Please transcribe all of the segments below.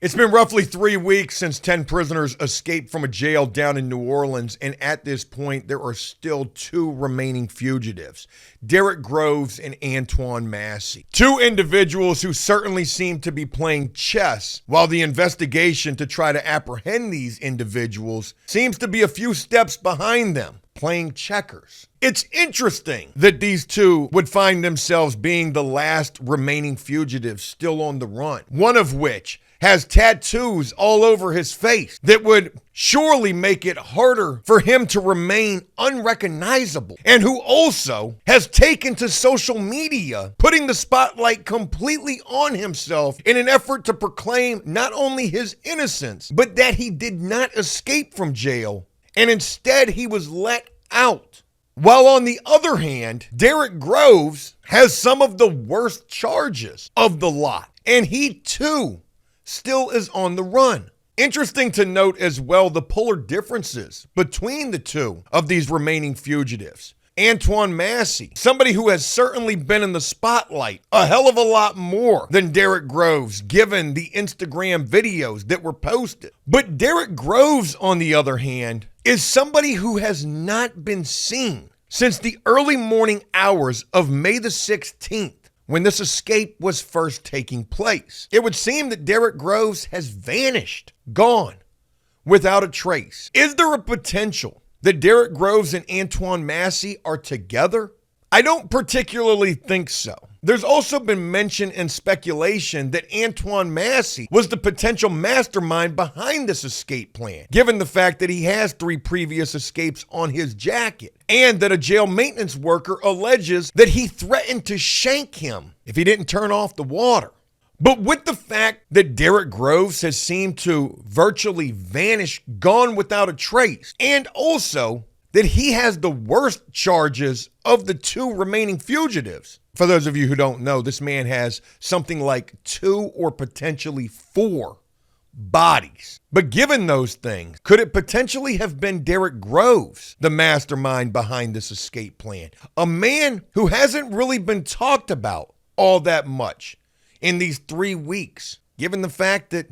It's been roughly 3 weeks since 10 prisoners escaped from a jail down in New Orleans, and at this point, there are still 2 remaining fugitives, Derek Groves and Antoine Massey. 2 individuals who certainly seem to be playing chess, while the investigation to try to apprehend these individuals seems to be a few steps behind them, playing checkers. It's interesting that these 2 would find themselves being the last remaining fugitives still on the run, one of which has tattoos all over his face that would surely make it harder for him to remain unrecognizable, and who also has taken to social media, putting the spotlight completely on himself in an effort to proclaim not only his innocence, but that he did not escape from jail, and instead he was let out. While on the other hand, Derek Groves has some of the worst charges of the lot, and he too still is on the run. Interesting to note as well the polar differences between the 2 of these remaining fugitives. Antoine Massey, somebody who has certainly been in the spotlight a hell of a lot more than Derek Groves, given the Instagram videos that were posted. But Derek Groves, on the other hand, is somebody who has not been seen since the early morning hours of May the 16th. When this escape was first taking place. It would seem that Derek Groves has vanished, gone, without a trace. Is there a potential that Derek Groves and Antoine Massey are together? I don't particularly think so. There's also been mention and speculation that Antoine Massey was the potential mastermind behind this escape plan, given the fact that he has 3 previous escapes on his jacket, and that a jail maintenance worker alleges that he threatened to shank him if he didn't turn off the water. But with the fact that Derek Groves has seemed to virtually vanish, gone without a trace, and also that he has the worst charges of the 2 remaining fugitives. For those of you who don't know, this man has something like 2 or potentially 4 bodies. But given those things, could it potentially have been Derek Groves, the mastermind behind this escape plan? A man who hasn't really been talked about all that much in these 3 weeks, given the fact that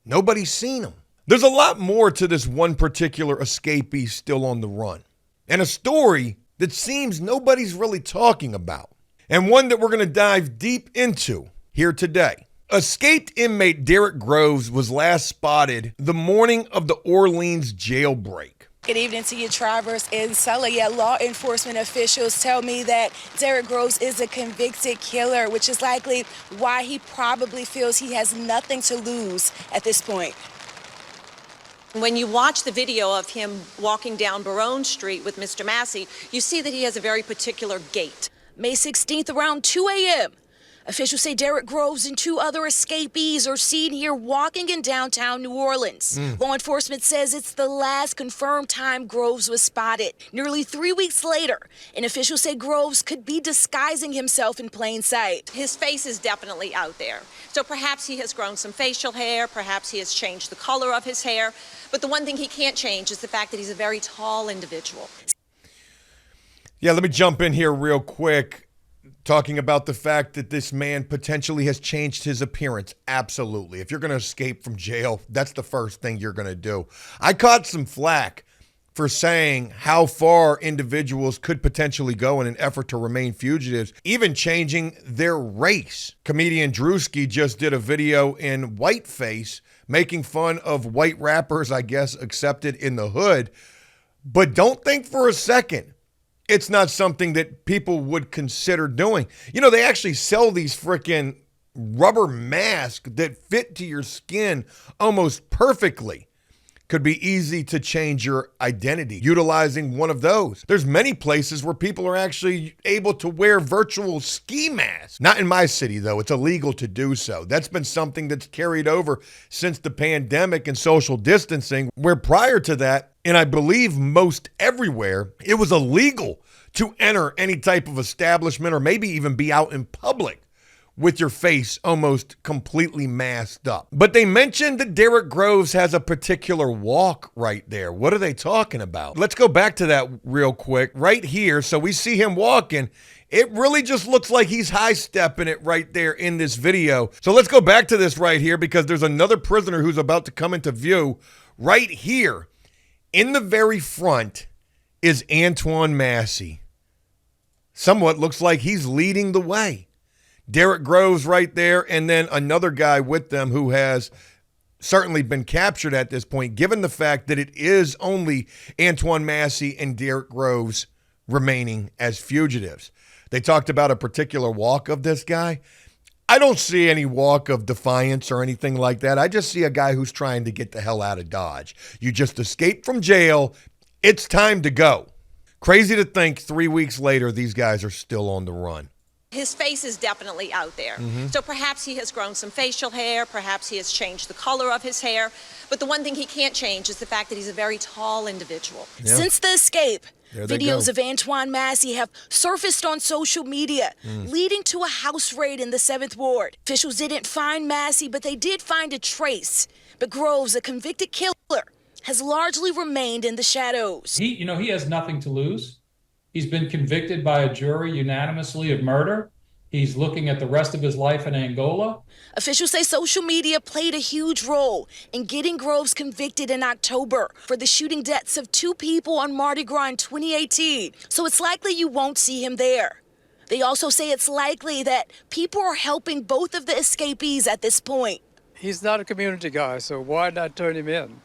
nobody's seen him. There's a lot more to this one particular escapee still on the run, and a story that seems nobody's really talking about, and one that we're going to dive deep into here today. Escaped inmate Derek Groves was last spotted the morning of the Orleans jailbreak. Good evening to you, Travers and Sully. Yeah, law enforcement officials tell me that Derek Groves is a convicted killer, which is likely why he probably feels he has nothing to lose at this point. When you watch the video of him walking down Barone Street with Mr. Massey, you see that he has a very particular gait. May 16th around 2 a.m. Officials say Derek Groves and 2 other escapees are seen here walking in downtown New Orleans. Law enforcement says it's the last confirmed time Groves was spotted. Nearly 3 weeks later, and officials say Groves could be disguising himself in plain sight. His face is definitely out there. So perhaps he has grown some facial hair, perhaps he has changed the color of his hair. But the one thing he can't change is the fact that he's a very tall individual. Yeah, let me jump in here real quick. Talking about the fact that this man potentially has changed his appearance. Absolutely. If you're going to escape from jail, that's the first thing you're going to do. I caught some flack for saying how far individuals could potentially go in an effort to remain fugitives, even changing their race. Comedian Drewski just did a video in whiteface making fun of white rappers, I guess, accepted in the hood. But don't think for a second it's not something that people would consider doing. You know, they actually sell these freaking rubber masks that fit to your skin almost perfectly. Could be easy to change your identity utilizing one of those. There's many places where people are actually able to wear virtual ski masks. Not in my city, though. It's illegal to do so. That's been something that's carried over since the pandemic and social distancing, where prior to that, and I believe most everywhere, it was illegal to enter any type of establishment or maybe even be out in public with your face almost completely masked up. But they mentioned that Derek Groves has a particular walk right there. What are they talking about? Let's go back to that real quick right here. So we see him walking. It really just looks like he's high-stepping it right there in this video. So let's go back to this right here because there's another prisoner who's about to come into view right here. In the very front is Antoine Massey. Somewhat looks like he's leading the way. Derek Groves right there, and then another guy with them who has certainly been captured at this point, given the fact that it is only Antoine Massey and Derek Groves remaining as fugitives. They talked about a particular walk of this guy. I don't see any walk of defiance or anything like that. I just see a guy who's trying to get the hell out of Dodge. You just escaped from jail. It's time to go. Crazy to think 3 weeks later, these guys are still on the run. His face is definitely out there. So perhaps he has grown some facial hair, perhaps he has changed the color of his hair, but the one thing he can't change is the fact that he's a very tall individual. Yeah. Since the escape, videos go. of Antoine Massey have surfaced on social media, leading to a house raid in the 7th Ward. Officials didn't find Massey, but they did find a trace. But Groves, a convicted killer, has largely remained in the shadows. He has nothing to lose. He's been convicted by a jury unanimously of murder. He's looking at the rest of his life in Angola. Officials say social media played a huge role in getting Groves convicted in October for the shooting deaths of 2 people on Mardi Gras in 2018. So it's likely you won't see him there. They also say it's likely that people are helping both of the escapees at this point. He's not a community guy, so why not turn him in?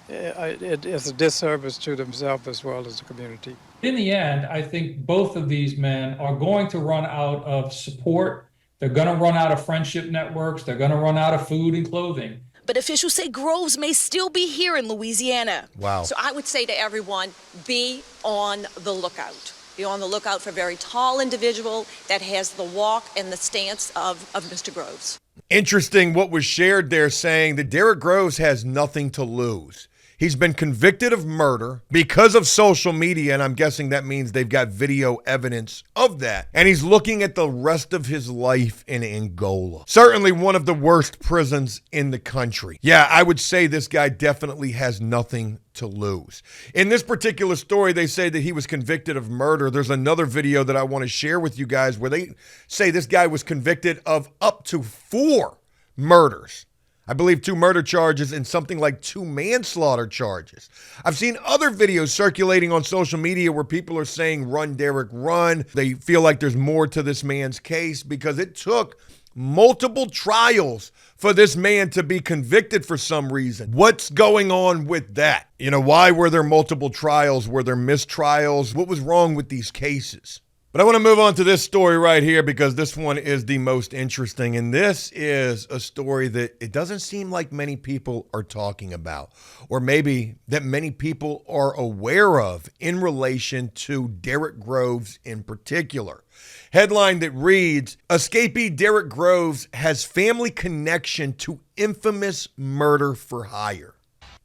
It's a disservice to themselves as well as the community. In the end, I think both of these men are going to run out of support. They're going to run out of friendship networks. They're going to run out of food and clothing. But officials say Groves may still be here in Louisiana. Wow. So I would say to everyone, be on the lookout. Be on the lookout for a very tall individual that has the walk and the stance of Mr. Groves. Interesting what was shared there saying that Derek Groves has nothing to lose. He's been convicted of murder because of social media, and I'm guessing that means they've got video evidence of that. And he's looking at the rest of his life in Angola. Certainly one of the worst prisons in the country. Yeah, I would say this guy definitely has nothing to lose. In this particular story, they say that he was convicted of murder. There's another video that I want to share with you guys where they say this guy was convicted of up to 4 murders. I believe 2 murder charges and something like 2 manslaughter charges. I've seen other videos circulating on social media where people are saying, run, Derek, run. They feel like there's more to this man's case because it took multiple trials for this man to be convicted for some reason. What's going on with that? Why were there multiple trials? Were there mistrials? What was wrong with these cases? But I want to move on to this story right here because this one is the most interesting. And this is a story that it doesn't seem like many people are talking about, or maybe that many people are aware of in relation to Derek Groves in particular. Headline that reads, escapee Derek Groves has family connection to infamous murder for hire.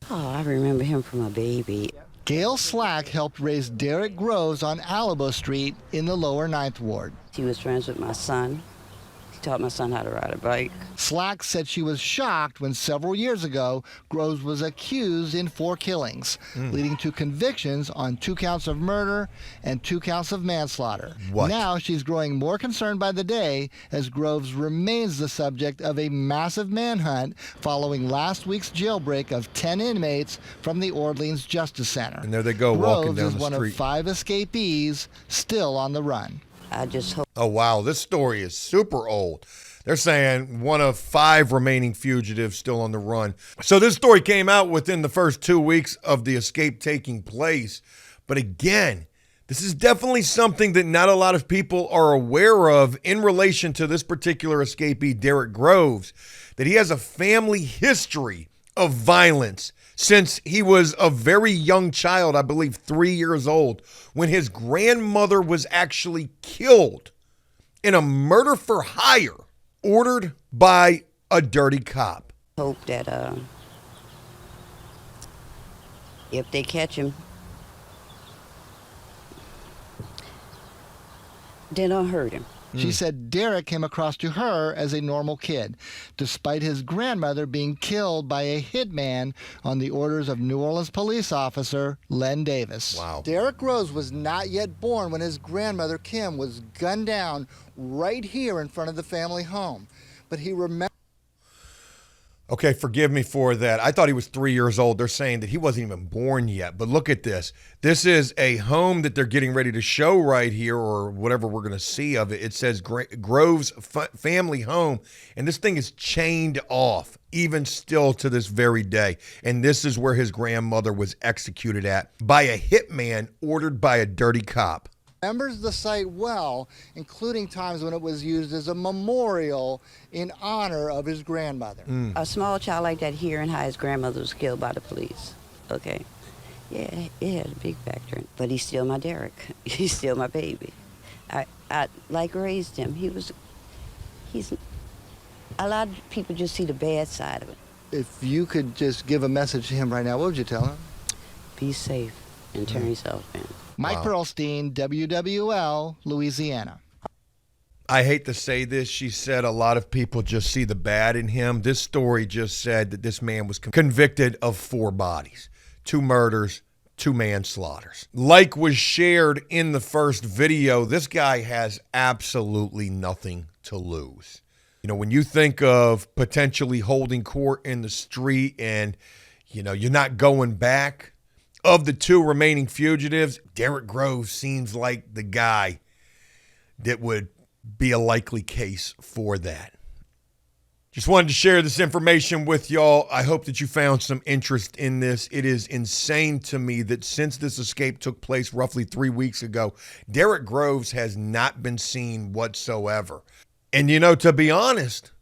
Oh, I remember him from a baby. Gail Slack helped raise Derek Groves on Alamo Street in the lower 9th Ward. He was friends with my son. He taught my son how to ride a bike. Slack said she was shocked when several years ago Groves was accused in 4 killings, leading to convictions on 2 counts of murder and 2 counts of manslaughter. What? Now she's growing more concerned by the day as Groves remains the subject of a massive manhunt following last week's jailbreak of 10 inmates from the Orleans Justice Center. And there they go, Groves walking down is the one street. of 5 escapees still on the run. I just hope. Oh, wow. This story is super old. They're saying one of 5 remaining fugitives still on the run. So this story came out within the first 2 weeks of the escape taking place. But again, this is definitely something that not a lot of people are aware of in relation to this particular escapee, Derek Groves, that he has a family history of violence since he was a very young child, I believe 3 years old, when his grandmother was actually killed in a murder for hire ordered by a dirty cop. Hope that if they catch him, they don't hurt him. She said Derek came across to her as a normal kid, despite his grandmother being killed by a hitman on the orders of New Orleans police officer Len Davis. Wow. Derek Groves was not yet born when his grandmother Kim was gunned down right here in front of the family home. But he remembered. Okay, forgive me for that. I thought he was 3 years old. They're saying that he wasn't even born yet. But look at this. This is a home that they're getting ready to show right here, or whatever we're going to see of it. It says Groves family home, and this thing is chained off, even still to this very day. And this is where his grandmother was executed at by a hitman ordered by a dirty cop. Remembers the site well, including times when it was used as a memorial in honor of his grandmother. A small child like that here and how his grandmother was killed by the police. Okay. Yeah, it had a big factor in it. But he's still my Derek. He's still my baby. I like raised him. He's a lot of people just see the bad side of it. If you could just give a message to him right now, what would you tell him? Be safe and turn yourself in. Mike Pearlstein, WWL, Louisiana. I hate to say this. She said a lot of people just see the bad in him. This story just said that this man was convicted of 4 bodies, 2 murders, 2 manslaughters. Like was shared in the first video, this guy has absolutely nothing to lose. You know, when you think of potentially holding court in the street and, you know, you're not going back, of the 2 remaining fugitives, Derek Groves seems like the guy that would be a likely case for that. Just wanted to share this information with y'all. I hope that you found some interest in this. It is insane to me that since this escape took place roughly 3 weeks ago, Derek Groves has not been seen whatsoever. And, you know, to be honest,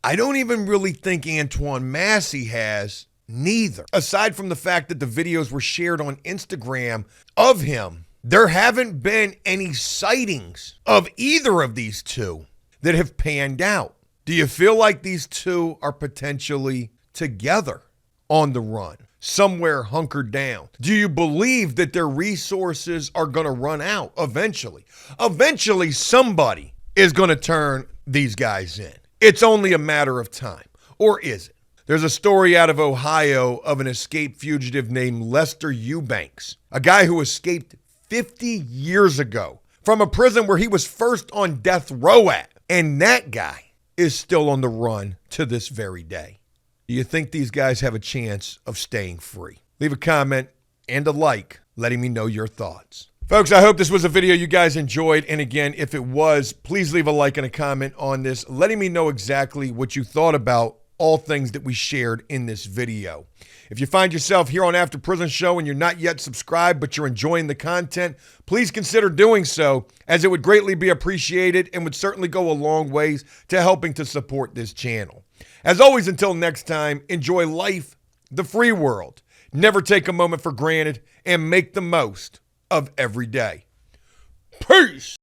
I don't even really think Antoine Massey has neither. Aside from the fact that the videos were shared on Instagram of him, there haven't been any sightings of either of these 2 that have panned out. Do you feel like these 2 are potentially together on the run, somewhere hunkered down? Do you believe that their resources are going to run out eventually? Eventually, somebody is going to turn these guys in. It's only a matter of time. Or is it? There's a story out of Ohio of an escaped fugitive named Lester Eubanks, a guy who escaped 50 years ago from a prison where he was first on death row at. And that guy is still on the run to this very day. Do you think these guys have a chance of staying free? Leave a comment and a like letting me know your thoughts. Folks, I hope this was a video you guys enjoyed. And again, if it was, please leave a like and a comment on this, letting me know exactly what you thought about all things that we shared in this video. If you find yourself here on After Prison Show and you're not yet subscribed, but you're enjoying the content, please consider doing so, as it would greatly be appreciated and would certainly go a long ways to helping to support this channel. As always, until next time, enjoy life, the free world. Never take a moment for granted and make the most of every day. Peace!